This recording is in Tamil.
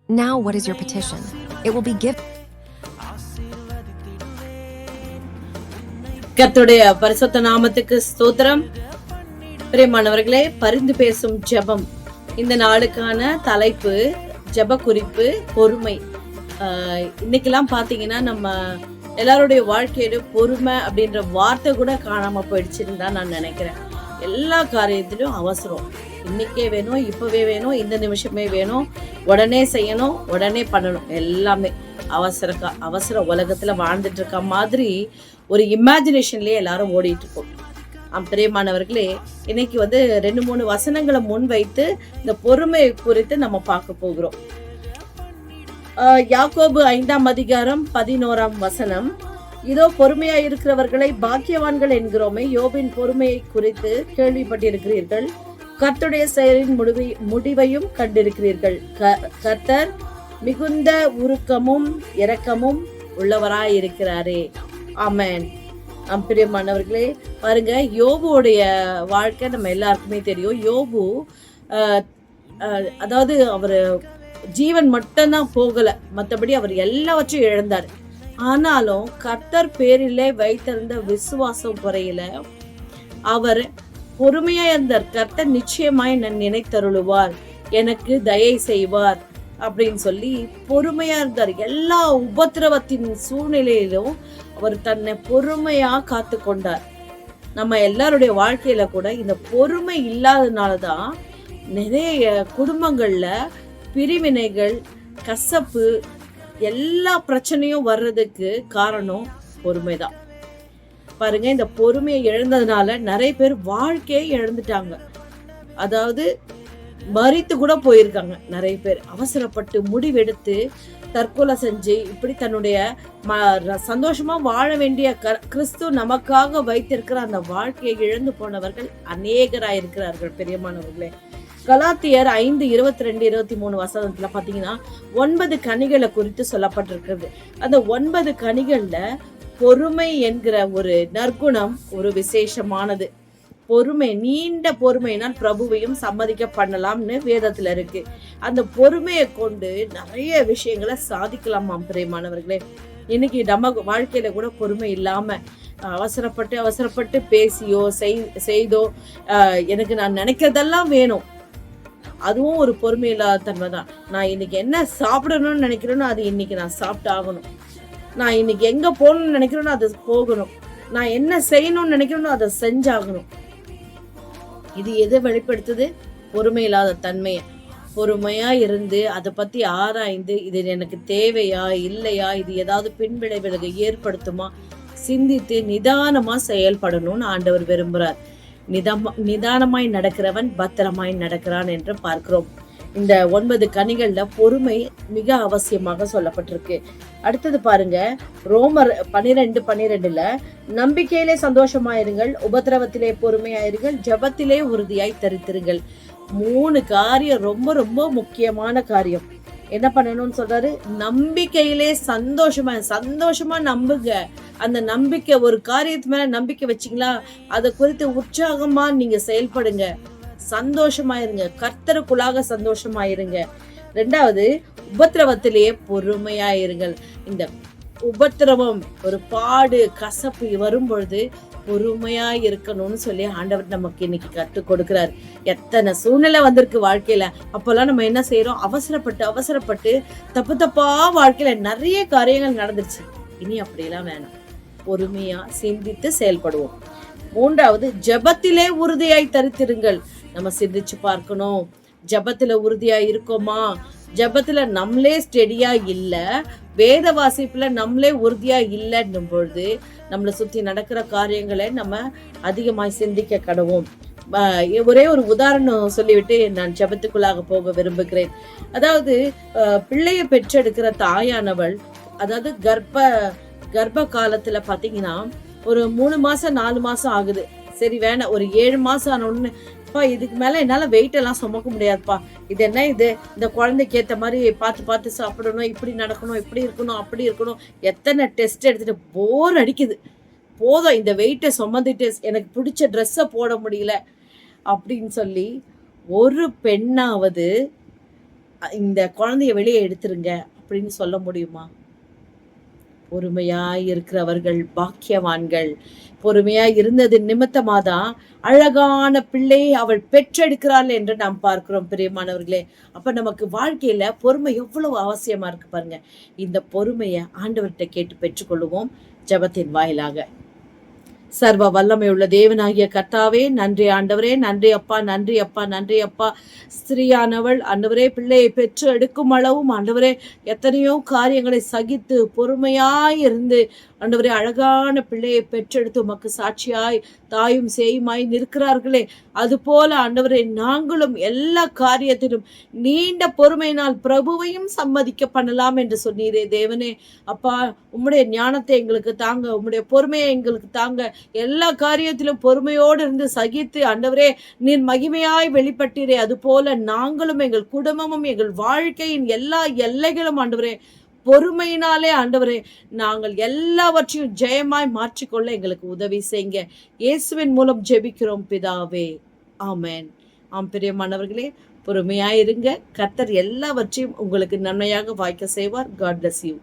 Now what is your petition? It will be given. கர்த்தருடைய பரிசுத்த நாமத்துக்கு ஸ்தோத்திரம். பிரியமானவர்களே, பரிந்து பேசும் ஜெபம். இந்த நாளுக்கான தலைப்பு ஜெப குறிப்பு பொறுமை. இன்னைக்கெல்லாம் பாத்தீங்கன்னா நம்ம எல்லாருடைய வாழ்க்கையில பொறுமை அப்படின்ற வார்த்தை கூட காணாம போயிடுச்சுன்னு தான் நான் நினைக்கிறேன். எல்லா காரியத்திலும் அவசரம். இன்னைக்கே வேணும், இப்பவே வேணும், இந்த நிமிஷமே வேணும், உடனே செய்யணும், உடனே பண்ணணும். எல்லாமே அவசர உலகத்துல வாழ்ந்துட்டு இருக்க மாதிரி ஒரு இமேஜினேஷன்லயே எல்லாரும் ஓடிட்டு இருக்கோம். பிரியமானவர்களே, இன்னைக்கு 2-3 வசனங்களை முன் வைத்து இந்த பொறுமை குறித்து நம்ம பார்க்க போகிறோம். யாக்கோபு 5ஆம் அதிகாரம் 11ஆம் வசனம். இதோ பொறுமையா இருக்கிறவர்களை பாக்கியவான்கள் என்கிறோமே, யோபின் பொறுமையை குறித்து கேள்விப்பட்டிருக்கிறீர்கள், கர்த்தருடைய செயலின் முடிவையும் கண்டிருக்கிறீர்கள். கர்த்தர் மிகுந்த உருக்கமும் இரக்கமும் உள்ளவராயிருக்கிறாரே. ஆமென். பிரியமானவர்களே, பாருங்க, யோபுடைய வாழ்க்கை நம்ம எல்லாருக்குமே தெரியும். யோபு அதாவது அவர் ஜீவன் மட்டும்தான் போகல, மற்றபடி அவர் எல்லாவற்றையும் இழந்தார். ஆனாலும் கர்த்தர் பேரிலே வைத்திருந்த விசுவாசம் குறையில அவர் பொறுமையா இருந்தார். கர்த்தர் நிச்சயமாய் நான் நினைத்தருளுவார், எனக்கு தயை செய்வார் அப்படின்னு சொல்லி பொறுமையா இருந்தார். எல்லா உபத்திரவத்தின் சூழ்நிலையிலும் அவர் தன்னை பொறுமையா காத்து கொண்டார். நம்ம எல்லாருடைய வாழ்க்கையில கூட இந்த பொறுமை இல்லாததுனாலதான் நிறைய குடும்பங்கள்ல பிரிவினைகள், கசப்பு, எல்லா பிரச்சனையும் வர்றதுக்கு காரணம் பொறுமைதான். பாருங்க, இந்த பொறுமையை இழந்ததுனால நிறைய பேர் வாழ்க்கையை இழந்துட்டாங்க. அதாவது மறித்து கூட போயிருக்காங்க. நிறைய பேர் அவசரப்பட்டு முடிவெடுத்து தற்கொலை செஞ்சு இப்படி தன்னுடைய சந்தோஷமா வாழ வேண்டிய கிறிஸ்து நமக்காக வைத்திருக்கிற அந்த வாழ்க்கையை இழந்து போனவர்கள் அநேகராயிருக்கிறார்கள். பெரியமானவர்களே, கலாத்தியர் 5:22-23 வசனத்துல பாத்தீங்கன்னா 9 கனிகளை குறித்து சொல்லப்பட்டிருக்கிறது. அந்த 9 கனிகள்ல பொறுமை என்கிற ஒரு நற்குணம் ஒரு விசேஷமானது. பொறுமை, நீண்ட பொறுமையினால் பிரபுவையும் சம்மதிக்க பண்ணலாம்னு வேதத்துல இருக்கு. அந்த பொறுமையை கொண்டு நிறைய விஷயங்களை சாதிக்கலாமாம். பிரியமானவர்களே, இன்னைக்கு நம்ம வாழ்க்கையில கூட பொறுமை இல்லாம அவசரப்பட்டு பேசியோ செய்தோ எனக்கு நான் நினைக்கிறதெல்லாம் வேணும், அதுவும் ஒரு பொறுமை இல்லாத தன்மை தான். நான் இன்னைக்கு என்ன சாப்பிடணும்னு நினைக்கிறேனோ அது இன்னைக்கு நான் சாப்பிட்டு ஆகணும். நான் இன்னைக்கு எங்க போகணும்னு நினைக்கிறேனோ அது போகணும். நான் என்ன செய்யணும்னு நினைக்கிறேனோ அதை செஞ்சாகணும். இது எதை வெளிப்படுத்துது? பொறுமை இல்லாத தன்மைய. பொறுமையா இருந்து அதை பத்தி ஆராய்ந்து இது எனக்கு தேவையா இல்லையா, இது ஏதாவது பின்விளைவுகளை ஏற்படுத்துமா, சிந்தித்து நிதானமா செயல்படணும்னு ஆண்டவர் விரும்புறார். நிதானமாய் நடக்கிறவன் பத்திரமாய் நடக்கிறான் என்று பார்க்கிறோம். இந்த 9 கனிகள்ல பொறுமை மிக அவசியமாக சொல்லப்பட்டிருக்கு. அடுத்தது பாருங்க, ரோமர் 12:12 நம்பிக்கையிலே சந்தோஷமாயிருங்கள், உபத்திரவத்திலே பொறுமையாயிருங்கள், ஜெபத்திலே உறுதியாய் தரித்திருங்கள். 3 காரியம் ரொம்ப ரொம்ப முக்கியமான காரியம். என்ன பண்ணணும்னு சொல்றாரு? நம்பிக்கையிலே சந்தோஷமா நம்புங்க. அந்த நம்பிக்கை, ஒரு காரியத்து மேல நம்பிக்கை வச்சீங்களா, அதை குறித்து உற்சாகமா நீங்க செயல்படுங்க. சந்தோஷமாயிருங்க, கர்த்தருக்குள்ளாக சந்தோஷமாயிருங்க. 2வது, உபத்திரவத்திலேயே பொறுமையாயிருங்கள். இந்த உபத்திரவம், ஒரு பாடு, கசப்பு வரும் பொழுது பொறுமையா இருக்கணும்னு சொல்லி ஆண்டவர் நமக்கு இன்னைக்கு கற்றுக் கொடுக்கிறார். எத்தனை சூழ்நிலை வந்திருக்கு வாழ்க்கையில. அப்பெல்லாம் நம்ம என்ன செய்யறோம்? அவசரப்பட்டு தப்பா வாழ்க்கையில நிறைய காரியங்கள் நடந்துருச்சு. இனி அப்படியெல்லாம் வேணாம், பொறுமையா சிந்தித்து செயல்படுவோம். 3வது, ஜெபத்திலே உறுதியாய் தரித்திருங்கள். நம்ம சிந்திச்சு பார்க்கணும், ஜெபத்துல உறுதியா இருக்கோமா? ஜெபத்துல நம்மளே ஸ்டெடியா இல்ல, வேத வாசிப்புல நம்மளே உறுதியா இல்லைன்னும் பொழுது நம்மளை சுத்தி நடக்கிற காரியங்களை நம்ம அதிகமாய் சிந்திக்க கடவோம். ஒரே ஒரு உதாரணம் சொல்லிவிட்டு நான் ஜெபத்துக்குள்ளாக போக விரும்புகிறேன். அதாவது பிள்ளைய பெற்றெடுக்கிற தாயானவள், அதாவது கர்ப்ப காலத்துல பாத்தீங்கன்னா ஒரு 3 மாசம் 4 மாசம் ஆகுது. சரி வேணாம், ஒரு 7 மாசம் ஆன உடனே, இதுக்கு மேல என்னால வெயிட் எல்லாம் சுமக்க முடியாதுப்பா, இது என்ன இது, இந்த குழந்தைக்கு ஏத்த மாதிரி பார்த்து சாப்பிடணும், இப்படி நடக்கணும், இப்படி இருக்கணும், அப்படி இருக்கணும், எத்தனை டெஸ்ட் எடுத்துட்டு போர் அடிக்குது, போதும் இந்த வெயிட்டை சுமந்துட்டு எனக்கு பிடிச்ச ட்ரெஸ்ஸை போட முடியல அப்படின்னு சொல்லி ஒரு பெண்ணாவது இந்த குழந்தைய வெளியே எடுத்துருங்க அப்படின்னு சொல்ல முடியுமா? பொறுமையாய் இருக்கிறவர்கள் பாக்கியவான்கள். பொறுமையாய் இருந்தது நிமித்தமாதான் அழகான பிள்ளையை அவள் பெற்றெடுக்கிறாள் என்று நாம் பார்க்கிறோம் பிரியமானவர்களே. அப்ப நமக்கு வாழ்க்கையில பொறுமை எவ்வளவு அவசியமா இருக்கு பாருங்க. இந்த பொறுமையை ஆண்டவர்கிட்ட கேட்டு பெற்றுக்கொள்ளுவோம் ஜெபத்தின் வாயிலாக. சர்வ வல்லமை உள்ள தேவனாகிய கர்த்தாவே, நன்றி ஆண்டவரே, நன்றி அப்பா, நன்றி அப்பா, நன்றி அப்பா. ஸ்திரீயானவள் ஆண்டவரே பிள்ளையை பெற்று எடுக்கும் அளவும் ஆண்டவரே எத்தனையோ காரியங்களை சகித்து பொறுமையாய் இருந்து ஆண்டவரே அழகான பிள்ளையை பெற்றெடுத்து உமக்கு சாட்சியாய் தாயும் சேயுமாய் நிற்கிறார்களே, அதுபோல ஆண்டவரே நாங்களும் எல்லா காரியத்திலும் நீண்ட பொறுமையினால் பிரபுவையும் சம்மதிக்க பண்ணலாம் என்று சொன்னீரே தேவனே. அப்பா, உம்முடைய ஞானத்தை எங்களுக்கு தாங்க, உம்முடைய பொறுமையை எங்களுக்கு தாங்க. எல்லா காரியத்திலும் பொறுமையோடு இருந்து சகித்து ஆண்டவரே நீர் மகிமையாய் வெளிப்பட்டீரே, அதுபோல நாங்களும் எங்கள் குடும்பமும் எங்கள் வாழ்க்கையின் எல்லா எல்லைகளும் ஆண்டவரே பொறுமையினாலே ஆண்டவரே நாங்கள் எல்லாவற்றையும் ஜெயமாய் மாற்றிக்கொள்ள எங்களுக்கு உதவி செய்யுங்க. இயேசுவின் மூலம் ஜெபிக்கிறோம் பிதாவே, ஆமென். ஆம் பிரியமானவர்களே, பொறுமையாயிருங்க. கர்த்தர் எல்லாவற்றையும் உங்களுக்கு நன்மையாக வாய்க்க செய்வார். God bless you.